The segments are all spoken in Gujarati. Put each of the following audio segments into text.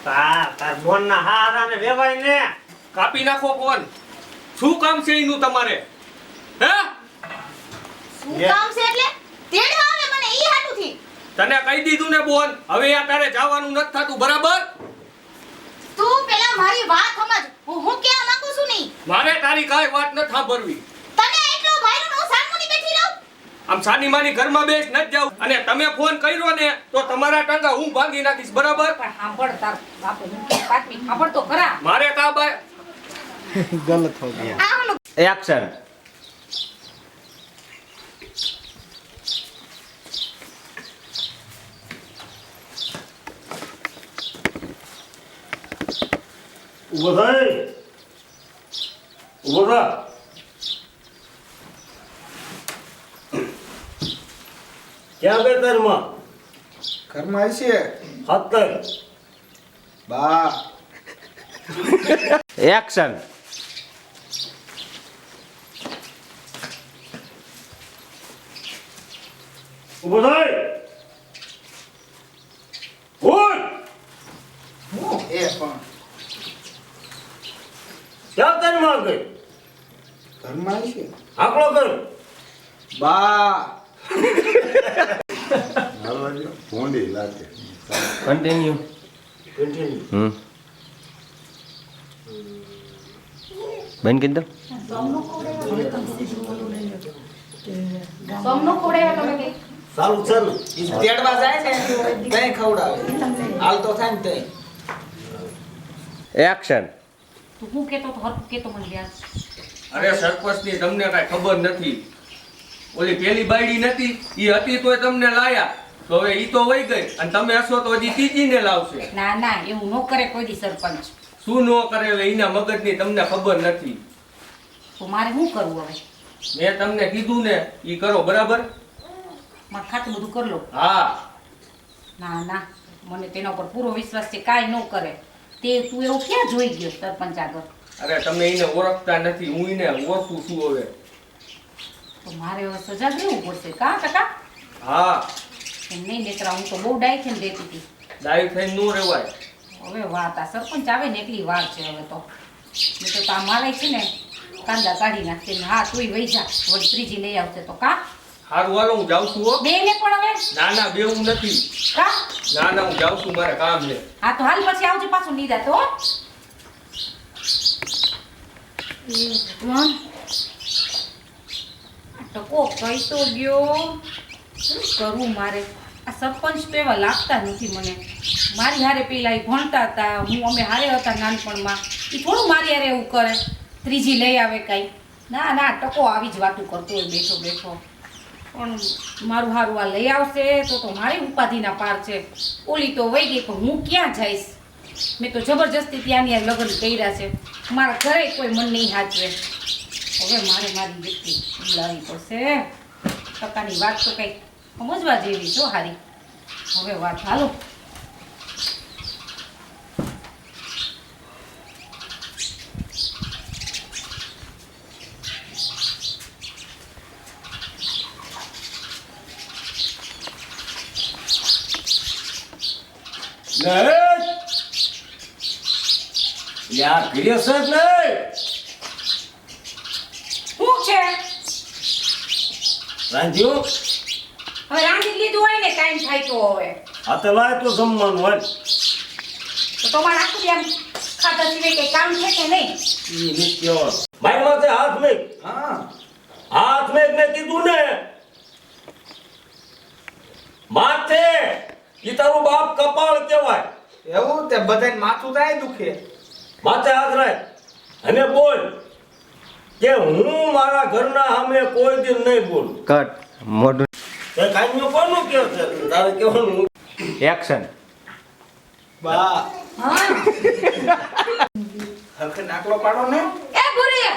તાર બોન ના હારા ને વેવાય ને કાપી નાખો ફોન. શું કામ છે એનું તમારે? હે? શું કામ છે એટલે તેડવા આવે મને ઈ હાટુથી. તને કહી દીધું ને બોન, હવે આ તારે જવાનું નથી થાતું, બરાબર? તું પેલા મારી વાત સમજ. હું કેવા માંગુ છું નહીં. મારે તારી કાઈ વાત ન સાંભળવી. તને એટલો માર્યો નો સામુની બેઠી રહું. આમ સાની માની ઘરમાં બેસ ન જાવ, અને તમે ફોન કર્યો ને તો તમારા ટાંગા હું ભાંગી નાખીશ, બરાબર? પણ સાંભળ તાર બાપુ પાટવી સાંભળ તો ખરા. મારે કા બાય ગલત હો ગયા. આનું એક્શન. ઉભો થઈ. ઉભો થા. ક્યાં બે તારમાં ઘરમાં છે હાથ કર. બા એક્શન. ઉભો થઈ. ઉઠ. એ પણ ક્યાં તારમાં ગઈ? ઘરમાં છે આકડો કર. બા ભોંડી લાગે કન્ટિન્યુ. બેન કીધું સોમનો ખોડાયો તમે કે સારું ચાલુ. તેડવા જાય ને કઈ ખવડાવે હાલ તો થાય ને તઈ એક્શન. તું હું કેતો તો હરખ કેતો મને યાર. અરે સરપંચની તમને કાંઈ ખબર નથી. ઓલી પેલી બાયડી નથી, ઈ હતી તોય તમને લાયા, તો હવે ઈ તો વહી ગઈ, અને તમે હશો તો હજી ત્રીજીને લાવશે. ના ના એવું ન કરે કોઈ દી સરપંચ. શું ન કરે હવે એના મગજની તમને ખબર નથી. તો મારે શું કરવું હવે? મેં તમને કીધું ને ઈ કરો, બરાબર? મારે ખાતું બધું કરી લો. હા. ના ના મને તેના ઉપર પૂરો વિશ્વાસ છે, કાંઈ ન કરે. તે તું એવું ક્યાં જોઈ ગયો સરપંચ આગળ? અરે તમે એને ઓળખતા નથી, હું એને ઓળખું છું હવે. તો મારે હવે સજા દેવું પડશે કા કાકા? હા, એમ નહીં દીકરા, હું તો બહુ ડાય થઈને દેતી હતી. ડાય થઈને ન રહેવાય. હવે વાત આ સરપંચ આવે ને એટલી વાર છે હવે તો. મેં તો આ મારે છે ને કાંદા કાઢી નાખશે ને હા તુંય વહી જા, વળી ત્રીજી લઈ આવશે તો કા? હારું હાલો, હું જાઉં છું હો. બે ને પણ હવે ના ના, બેવું નથી. કા? ના ના, હું જાઉં છું, મારે કામ છે. હા તો હાલ પછી આવજે પાછું નીદા તો. એ ભગવાન, આ ટકો કઈ તો ગયો. શું કરવું મારે? આ સરપંચ તો એવા લાગતા નથી મને. મારી હારે પેલા એ ભણતા હતા, અમે હારે હતા નાનપણમાં. એ થોડું મારી હારે એવું કરે, ત્રીજી લઈ આવે કાંઈ. ના ના, ટકો આવી જ વાતું કરતો હોય બેઠો બેઠો. પણ મારું હારું આ લઈ આવશે તો મારી ઉપાધિના પાર છે. ઓલી તો વહી ગઈ, પણ હું ક્યાં જઈશ? મેં તો જબરજસ્તી ત્યાંની લગ્ન કર્યા છે. મારા ઘરે કોઈ મન નહીં હાચવે. હવે મારે મારી દીકરી લાવી પડશે. ટકાની વાત તો કંઈક સમજવા જેવી છો હારી. હવે વાત હાલો. યાર ઘીરે સર ને શું છે? રાંધ્યું હવે રાંધી લીધું હોય ને ટાઈમ થાય તો હવે આ તો લાય તો જમવાનું હોય. તો તમારે આખું દી આમ ખાતા સિવાય કઈ કામ છે કે નહીં? ઈ નિત્ય મારી માથે હાથ મેક. હા હાથ મેક મેં કીધું ને માથે. ઈ તારું બાપ કપાળ કહેવાય. એવું તે બધાને માથું થાય દુખે માથે હાથ રાખ અને બોલ કે હું મારા ઘરના સામે કોઈ દિન નહીં બોલું. કટ મોઢું. એ કાન્યું કોનું કે છે તારે કેવાનું? એક્શન. બા હા હરખે નાકલો પાડો ને એ ભૂરી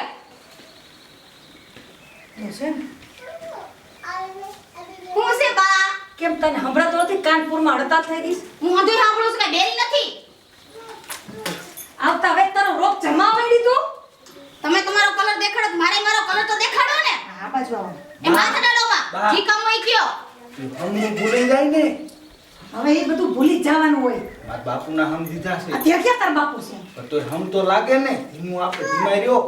હું છે બા? કેમ તને હમણાં તો નથી કાનપુરમાં હડતાલ થઈ ગઈ? હું હંધુય સાંભળું છું કે ડેરી નથી. આવતા હવે તારો રોગ જમા વળી તું. તમે તમારો કલર દેખાડો, મારે મારો કલર તો દેખાડો ને. આ બાજુ આવો. એ માથે ડાડોમાં બા. જી કામ હોય કયો. અમને ભૂલી જાય ને હવે એ બધું ભૂલી જ જવાનું હોય. મારા બાપુના હમ દીધા છે અત્યારે ક્યાં તાર બાપુ છે? પણ તોય હમ તો લાગે ને ધીમું આપણે ધીમાઈ રહ્યો.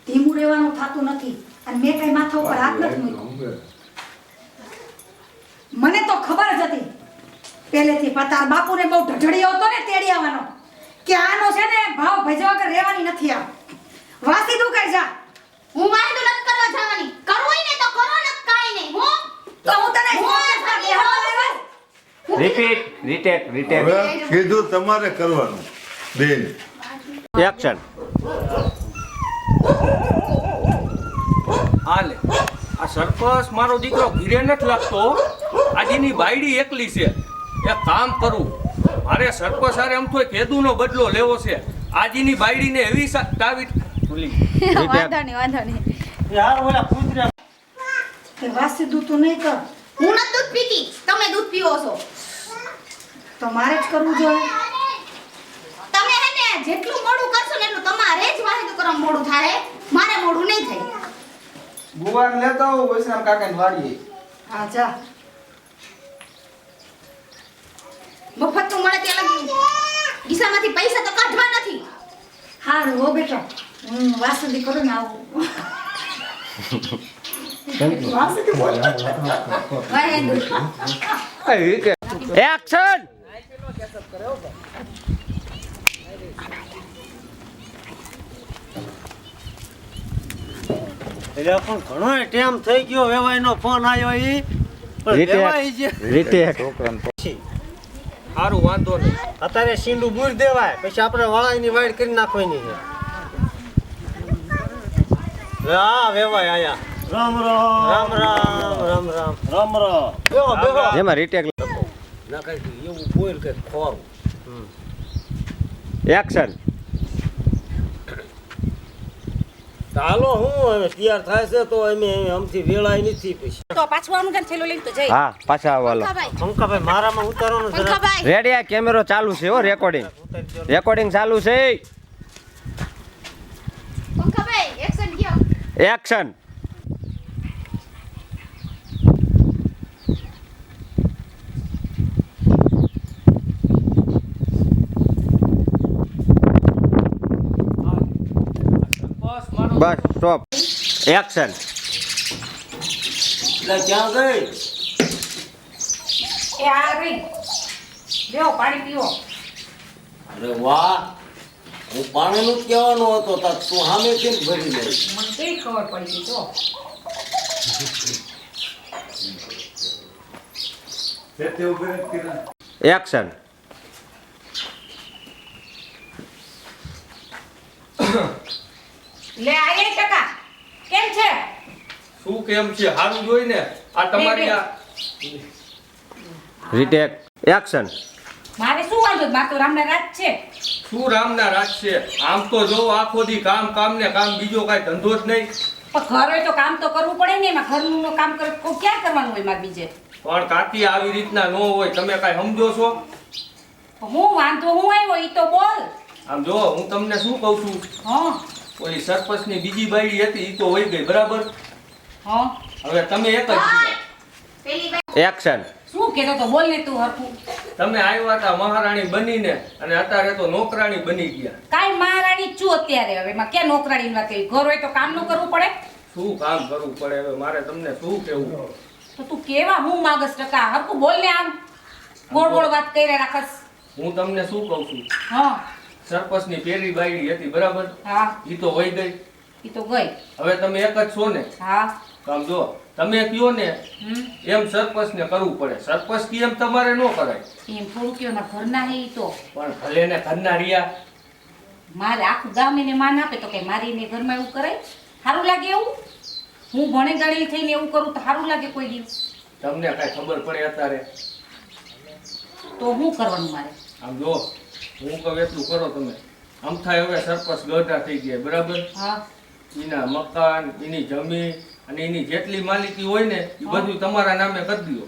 ધીમું રહેવાનું થતું નથી અને મેં કઈ માથા ઉપર હાથ નથી મૂક્યો. મને તો ખબર જ હતી પહેલેથી, પણ તાર બાપુને બહુ ઢઢળિયો હતો ને તેડી આવવાનો કે આનો છે ને ભાવ ભજવા વગર રહેવાની નથી. આ વાસી તું કઈ જા. હું વાંધો નથી કરવા જવાની. કરવું હોય ને તો કરો ને કાઈ નહીં. તો હું તને રિપીટ રીટેક હવે કીધું તમારે કરવાનું બેન. એક્શન. હાલે આ સરપંચ મારો દીકરો ઘીરે નથી લાગતો. આજની બાયડી એકલી છે. એક કામ કરું, મારે સરપંચ હારે આમ થોય કેદુનો બદલો લેવો છે. આજની બાયડીને એવી તાવી ભૂલી વાંધો નહીં. યાર ઓલા કૂતરા કે વાસી તું તું નહીં કર. હું નથી દૂધ પીતી, તમે દૂધ પીવો છો. તો મારે જ કરવું જોઈએ. તમે હે ને જેટલું મોડું કરશો ને એટલું તમારે જ વાહિદું કરવા મોડું થાય. મારે મોડું નહીં થાય. ગુવાર લેતા આવો વૈષ્ણવ કાકાની વાડીએ. હા જા. મફત તો મળે ત્યાં લગી ગીસામાંથી પૈસા તો કાઢવા નથી. હારું હો બેટા, હું વાસુદી કરું ને આવું. વાસુદી બોલ. વાહિદું. એક્શન. એટલે પણ ઘણો ટાઈમ થઈ ગયો વેવાઈનો ફોન આવ્યો ઈ પણ વેવાઈ છે રીટેક. સારું વાંધો નહીં. અત્યારે સીંડું બુર દેવાય પછી આપણે વાળાની વાઈડ કરી નાખવાની છે. હા વેવાઈ આયા. રામ રામ રામ રામ રામ રામ રામ રામ. બેહો બેહો. જેમાં રીટેક. ના કઈ એવું બોલ કે ખોરું. એક્શન. ચાલો હું હવે તૈયાર થાય છે તો અમે આમથી વેળાય નથી પછી. તો પાછું આમ ગાન થેલો લઈને તો જઈ. હા પાછા આવો. પંખાભાઈ, પંખાભાઈ મારામાં ઉતારવાનું જરા. પંખાભાઈ, રેડી. આ કેમેરો ચાલુ છે હો. રેકોર્ડિંગ ચાલુ છે. પંખાભાઈ, એક્શન ગયો. એક્શન. બસ મારો બસ સ્ટોપ. એક્શન. એટલે ક્યાં ગઈ? એ આ રહી. બેહો પાણી પીવો. અરે વાહ, હું પાણીનું જ કહેવાનો હતો તાર તું સામે કેમ ભરી લે? મને કેવી ખબર પડી ગઈ તો. એક્શન. લે આયે ટકા કેમ છે? શું કેમ છે? સારું જોઈ ને આ તમારી આ રીટેક. એક્શન. મારે શું વાંધો? મારે તો રામના રાત છે. શું રામના રાજ છે? આમ તો જો આખો દી કામ કામ ને કામ, બીજો કાંઈ ધંધો જ નહીં. પણ ઘર હોય તો કામ તો કરવું પડે ને. એમાં ઘરનું કામ કરે તો ક્યાં કરવાનું હોય મારે બીજે? પણ કાકી આવી રીતના ન હોય. તમે કાંઈ સમજો છો? હું વાંધો હું આવ્યો ઈ તો બોલ. આમ જો હું તમને શું કહું છું, હા ઓલી સરપંચની બીજી બાયડી હતી ઈ તો વહી ગઈ, બરાબર? હા. હવે તમે એક જ રહ્યા. પેલી બાઈ એક્શન. શું કહેતો તો બોલ ને તું હરખું. તમે આવ્યા હતા મહારાણી બનીને અને અત્યારે તો નોકરાણી બની ગયા. કાંઈ મહારાણી જ છું અત્યારે. હવે એમાં ક્યાં નોકરાણીની વાત કરી? ઘર હોય તો કામ નું કરવું પડે. શું કામ કરવું પડે? હવે મારે તમને શું કહેવું? તો તું કેવા હું માગસ ટકા હરખું બોલ ને. આમ ગોળ ગોળ વાત કરી રાખસ. હું તમને શું કહું છું, હા સરપંચની પેલી બાયડી હતી, બરાબર? હા ઈ તો વહી ગઈ. ઈ તો ગઈ. હવે તમે એક જ છો ને? હા. કામ જો તમે કયો ને હમ. એમ સરપંચને કરવું પડે. સરપંચ કી એમ તમારે ન કરાય. એમ થોડું કેવું મારા ઘરના હે ઈ તો. પણ ભલે ને ઘરના રહ્યા. મારે આખું ગામ એને માન આપે તો કે મારી એને ઘરમાં એવું કરાય? સારું લાગે એવું? હું ભણે ગણેલી થઈને એવું કરું તો સારું લાગે કોઈ દિવસ? તમને કાંઈ ખબર પડે અત્યારે? તો શું કરવાનું મારે? આમ જો હું કહું એટલું કરો તમે. આમ થાય હવે સરપંચ ગઢા થઈ ગયા, બરાબર? હા. એના મકાન, એની જમીન અને એની જેટલી માલિકી હોય ને એ બધું તમારા નામે કરી દો.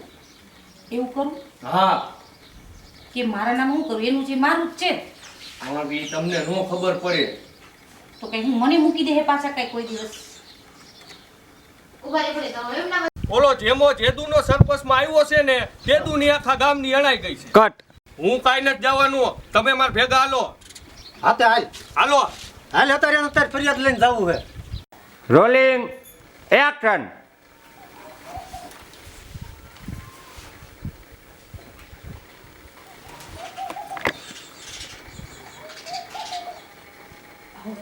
એવું કરું હા. કે મારા નામ હું કરું? એનું જે મારું જ છે. હવે ઈ તમને નો ખબર પડે તો કઈ હું મને મૂકી દે હે પાછા કઈ કોઈ દિવસ? ઉભા રહી પડે તો એમ ના ઓલો જેમો જેદુનો સરપંચમાં આવ્યો છે ને તેદુની આખા ગામની અણાઈ ગઈ છે. કટ. હું કાંઈ નથી જવાનું, તમે માર ભેગા હાલો. હાતે હાલ હાલો. હાલ અત્યારે ફરિયાદ લઈને જવું છે. Rolling action.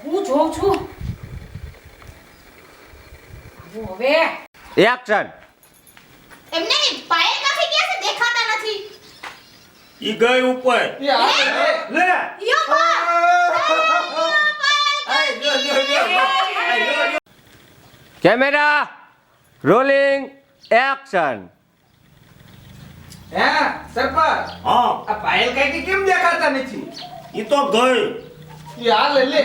હું જોઉં છું. હવે એક્શન. એમને પાયલ કાફી ગયા છે દેખાતા નથી. ઈ ગઈ ઉપર લે યો બા કેમેરા રોલિંગ એક્શન. હે સરપંચ હા આ પાયલ કાકી કેમ દેખાતા નથી? ઈ તો ગઈ ઈ હાલ લે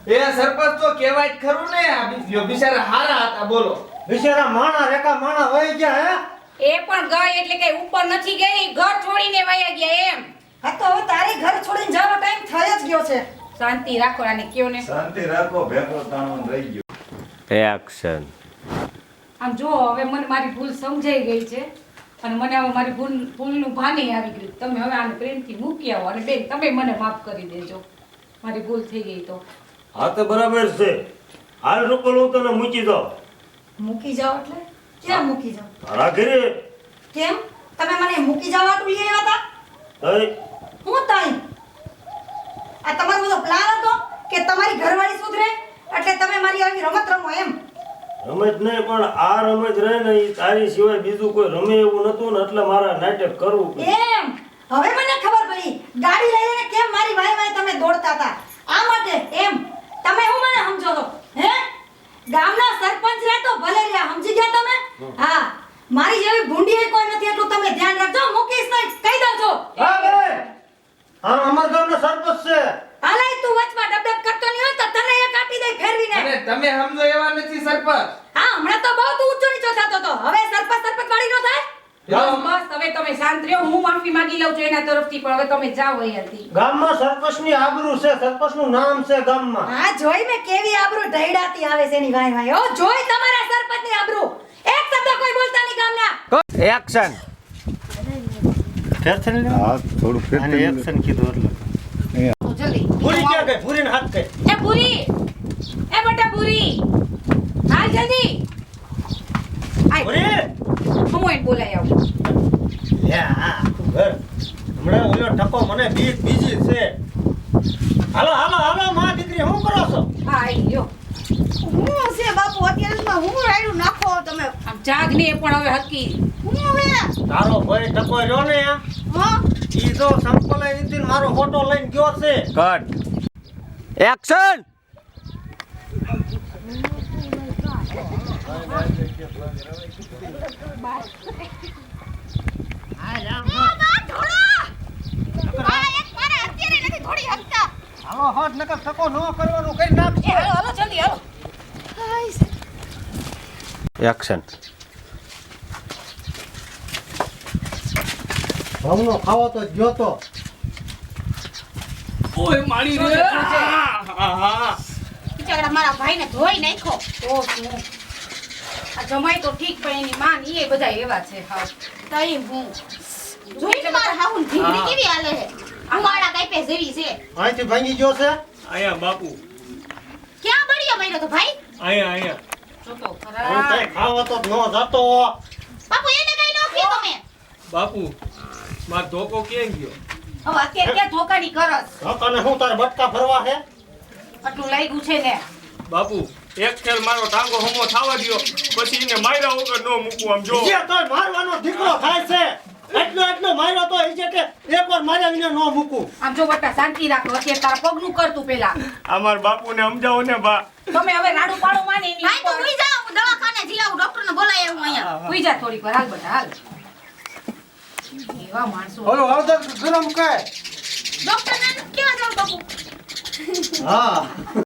એ સરપંચ તો કહેવાય જ ખરું ને આ બિચારા હારા હતા બોલો. બિચારા માણા રેકા માણા વહી ગયા હે. એ પણ ગઈ એટલે કે ઉપર નથી ગઈ, ઘર છોડીને વયા ગયા એમ. હા તો હવે તારે ઘર છોડીને જવાનો ટાઈમ થઈ જ ગયો છે. શાંતિ રાખો આને કયો ને. શાંતિ રાખો, ભેગો તાણો રહી ગયો. એક્શન. આમ જો હવે મને મારી ભૂલ સમજાઈ ગઈ છે અને મને હવે મારી ભૂલનું ભાને આવી ગયું. તમે હવે આને પ્રેમથી મૂકી આવો અને બેન તમે મને માફ કરી દેજો, મારી ભૂલ થઈ ગઈ તો. હા તો બરાબર છે. હાલ રૂપલ હું તને મૂકી દઉં. મૂકી જાઓ એટલે ક્યાં મૂકી જાઓ? તારા ઘરે કેમ તમે મને મૂકી જવા આટલું લઈ આવ્યા હતા? તઈ હું તાઈ આ તમારો બધો પ્લાન હતો કે તમારી ઘરવાળી સુધરે એટલે તમે મારી આવી રમત રમો એમ? રમત નહીં પણ આ રમત રહે ને ઈ તારી સિવાય બીજું કોઈ રમે એવું નતું ને એટલે મારા નાટક કરવું પડ્યું. એમ હવે મને ખબર પડી ગાડી લઈને કેમ મારી વાય વાય તમે દોડતા હતા આ માટે એમ. તમે હું મને સમજો છો હે? ગામના સરપંચ રે તો ભલે રહ્યા, સમજી ગયા તમે? હા મારી જેવી ભૂંડી કોઈ નથી એટલું તમે ધ્યાન રાખજો. મૂકીશ નહીં કહી દઉં હા બે હા અમાર ગામનો સરપંચ છે. હાલાય તું વચમાં ડબડબ કરતો નહીં હોય તો તને એ કાપી દે ફેરવીને. અને તમે સમજો એવા નથી સરપંચ. હા હમણાં તો બહુ તું ઊંચો નીચો થતો હતો, હવે સરપંચ વાળી નો થાય. બસ હવે તમે શાંત રહ્યો, હું માફી માંગી લઉં છું એના તરફથી, પણ હવે તમે જાઓ અહીંયાથી. ગામમાં સરપંચની આબરૂ છે, સરપંચનું નામ છે ગામમાં. હા જોઈ મેં કેવી આબરૂ ઢળડાતી આવે છે એની વાય વાય. ઓ જોઈ તમારા સરપંચની આબરૂ. એક શબ્દ કોઈ બોલતા નહીં ગામના. એક્શન. ફેરથી લે. હા થોડું ફેર આને એક્શન કીધું એટલે. જલ્દી ભૂરી ક્યાં ગઈ? ભૂરીને હાથ કઈ. એ ભૂરી, એ બેટા ભૂરી, હાલ જલ્દી આય. ભૂરી હું એને બોલાઈ આવું. હા તું ઘર હમણાં ઓલો ટકો મને બીજી છે. હાલો હાલો હાલો માં દીકરી શું કરો છો? હા આઈ ગયો. હું છે બાપુ અત્યારે હું રાયડું નાખો તમે. આમ જાગ ને પણ હવે હકી. હું હવે તારો ભાઈ ટકો રહ્યો ને હા ઈ તો સંપલે નીતિન મારો ફોટો લઈને ગયો છે. કટ. એક્શન. હાલો હટ નકર ટકો ન કરવાનું કઈ નાખ. હાલો જલ્દી હાલો. એક્શન. ભમનો ખાવો તો ગયો તો. ઓય મારી રે. હા બિચારા મારા ભાઈને ધોઈ નાખ્યો. તો શું આ જમાઈ તો ઠીક પણ એની માં ને એ બધા એવા છે. હા તઈ હું જોઈને મારા હાહુન ઢીંગલી કેવી હાલે છે. ઉમાડા કાપે જેવી છે. અહીંથી ભાંગી ગયો છે. આયા બાપુ, ક્યાં બળિયો માર્યો તો ભાઈ? આયા જોતો હું ખરા. કઈ ખાવો તો ન જાતો. બાપુ એને કઈ નો કીધું તમે. બાપુ, માર ધોકો ક્યાં ગયો? હવે અત્યારે ક્યાં ધોકાની કરસ? તને હું તારે બટકા ફરવા છે? આટલું લાગ્યું છે ને. બાપુ, એક ખેલ મારો ટાંગો હમો થાવા દ્યો, પછી એને માર્યા વગર ન મૂકું. આમ જો જે તોય મારવાનો દીકરો થાય છે. એટલો માર્યો તો ઈ છે કે એકવાર માર્યા વિના ન મૂકું. આમ જો બટા શાંતિ રાખો. અત્યારે તારા પગનું કરતું પેલા. અમાર બાપુને સમજાવો ને બા. તમે હવે રાડું પાડો માને એની ભાઈ તો ઉપર. હુઈ જાઓ, હું દવાખાને જઈ આવું, ડોક્ટરને બોલાય આવું અહીંયા. હુઈ જા થોડીક વાર. હાલ બટા હાલ. એવા માણસો. ઓલો હળદર ગરમ કર. ડોક્ટરને કેવા જાવ બાપુ? હા